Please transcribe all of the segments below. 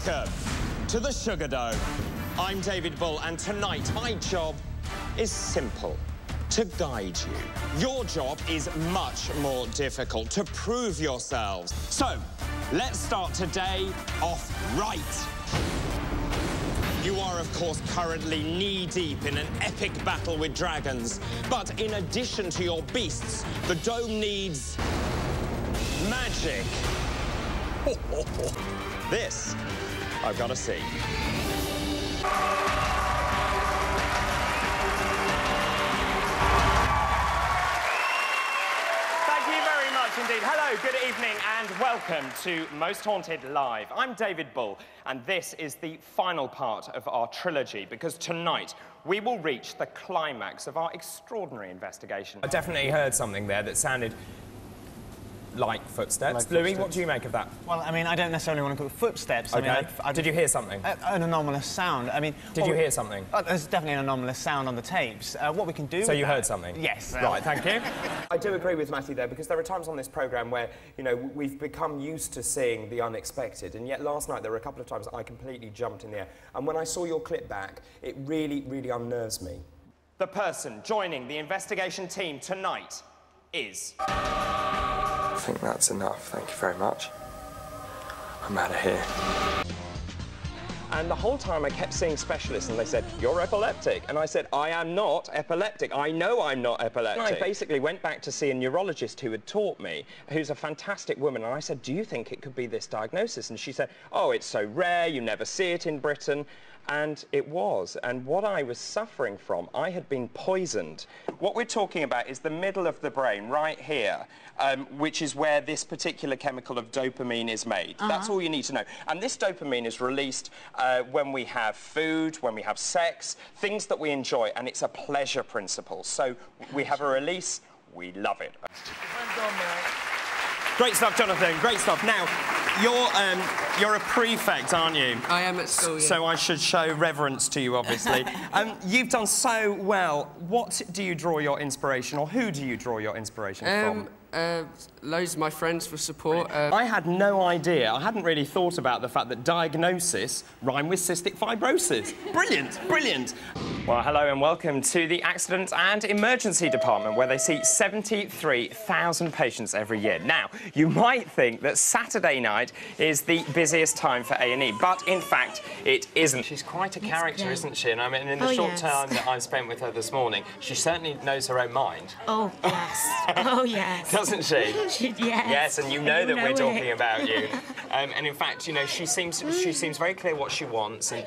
Welcome to the Sugar Dome. I'm David Bull, and tonight my job is simple: to guide you. Your job is much more difficult: to prove yourselves. So, let's start today off right. You are, of course, currently knee-deep in an epic battle with dragons. But in addition to your beasts, the dome needs magic. This I've got to see. Indeed. Hello, good evening, and welcome to Most Haunted Live. I'm David Bull, and this is the final part of our trilogy, because tonight we will reach the climax of our extraordinary investigation. I definitely heard something there that sounded like footsteps. Louis, what do you make of that? Well, I mean, I don't necessarily want to call it footsteps. Okay. I mean, did you hear something? An anomalous sound. I mean... Did you hear something? There's definitely an anomalous sound on the tapes. What we can do... So you heard something? Yes. Right, thank you. I do agree with Matthew there, because there are times on this programme where, you know, we've become used to seeing the unexpected, and yet last night there were a couple of times I completely jumped in the air. And when I saw your clip back, it really, really unnerves me. The person joining the investigation team tonight is... I think that's enough, thank you very much. I'm out of here. And the whole time I kept seeing specialists and they said, "You're epileptic." And I said, "I am not epileptic. I know I'm not epileptic." And I basically went back to see a neurologist who had taught me, who's a fantastic woman, and I said, "Do you think it could be this diagnosis?" And she said, "Oh, it's so rare, you never see it in Britain." And it was. And what I was suffering from, I had been poisoned. What we're talking about is the middle of the brain, right here, which is where this particular chemical of dopamine is made. That's all you need to know. And this dopamine is released when we have food, when we have sex, things that we enjoy, and it's a pleasure principle. So we have a release, we love it. Great stuff, Jonathan, great stuff. Now, you're a prefect, aren't you? I am at school, yeah. So I should show reverence to you, obviously. You've done so well. What do you draw your inspiration, or who do you draw your inspiration from? Loads of my friends for support. I had no idea. I hadn't really thought about the fact that diagnosis rhyme with cystic fibrosis. Brilliant, brilliant. Well, hello and welcome to the Accident and Emergency Department, where they see 73,000 patients every year. Now, you might think that Saturday night is the busiest time for A&E, but in fact, it isn't. She's quite a character, isn't she? And I mean, in the short time that I've spent with her this morning, she certainly knows her own mind. Oh, yes. Oh, yes. Doesn't she? Yes. Yes, and you know that we're talking about you. And in fact, you know, she seems very clear what she wants, and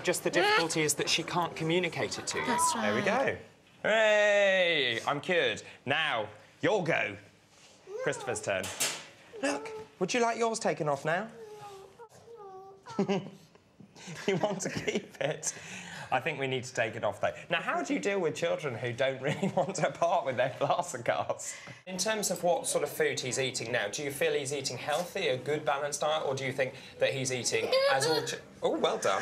just the difficulty is that she can't communicate it to you. That's right. There we go. Hey, I'm cured. Now, your go. Christopher's turn. Look, would you like yours taken off now? You want to keep it? I think we need to take it off, though. Now, how do you deal with children who don't really want to part with their plaster cars? In terms of what sort of food he's eating now, do you feel he's eating healthy, a good balanced diet, or do you think that he's eating as all... Oh, well done.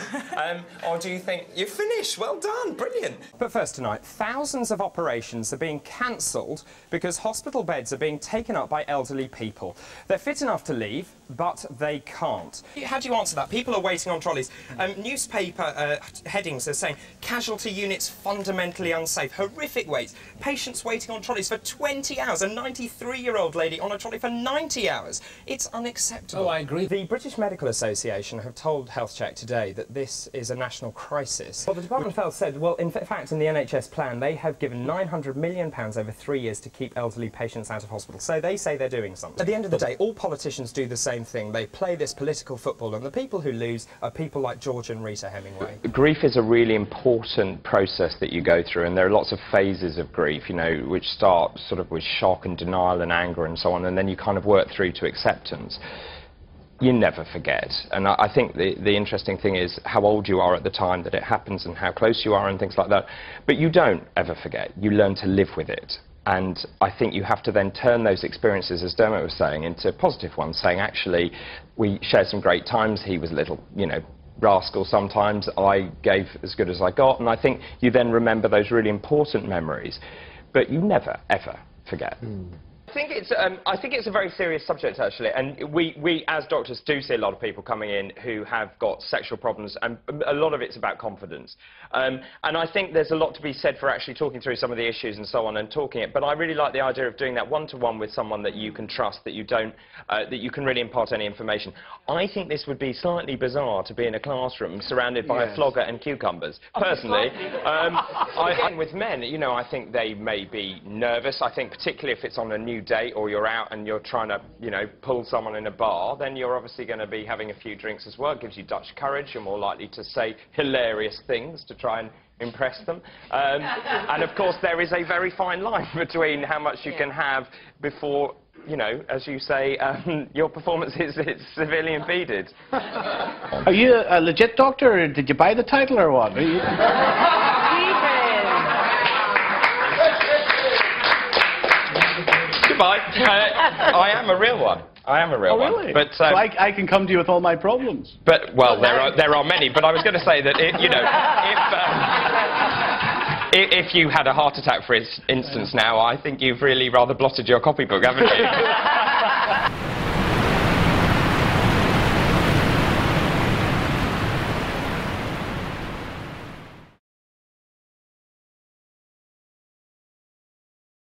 Or do you think... You've finished, well done, brilliant. But first tonight, thousands of operations are being cancelled because hospital beds are being taken up by elderly people. They're fit enough to leave, but they can't. How do you answer that? People are waiting on trolleys. Newspaper headings are saying, casualty units fundamentally unsafe, horrific waits, patients waiting on trolleys for 20 hours, a 93-year-old lady on a trolley for 90 hours. It's unacceptable. Oh, I agree. The British Medical Association have told Health Check today that this is a national crisis. Well, the Department of Health said, well, in fact, in the NHS plan, they have given £900 million over 3 years to keep elderly patients out of hospital. So they say they're doing something. At the end of the day, all politicians do the same thing. They play this political football, and the people who lose are people like George and Rita Hemingway. Grief is a really important process that you go through, and there are lots of phases of grief, you know, which start sort of with shock and denial and anger and so on, and then you kind of work through to acceptance. You never forget, and I think the interesting thing is how old you are at the time that it happens and how close you are and things like that, but you don't ever forget. You learn to live with it, and I think you have to then turn those experiences, as Dermot was saying, into positive ones, saying actually we shared some great times, he was a little, you know, rascal sometimes, I gave as good as I got, and I think you then remember those really important memories, but you never ever forget. I think it's a very serious subject, actually, and we as doctors do see a lot of people coming in who have got sexual problems, and a lot of it's about confidence. And I think there's a lot to be said for actually talking through some of the issues and so on and talking it. But I really like the idea of doing that one-to-one with someone that you can trust, that you don't, that you can really impart any information. I think this would be slightly bizarre to be in a classroom surrounded by a flogger and cucumbers. Personally, with men, you know, I think they may be nervous. I think particularly if it's on a new date or you're out and you're trying to, you know, pull someone in a bar, then you're obviously going to be having a few drinks as well. It gives you Dutch courage. You're more likely to say hilarious things to try and impress them. And of course, there is a very fine line between how much you can have before, you know, as you say, your performance is severely impeded. Are you a legit doctor, or did you buy the title, or what? Goodbye. I am a real one. I am a real one. Really? But, so I can come to you with all my problems. But, well, there are many. But I was going to say that, you know, if you had a heart attack, for instance, now, I think you've really rather blotted your copybook, haven't you?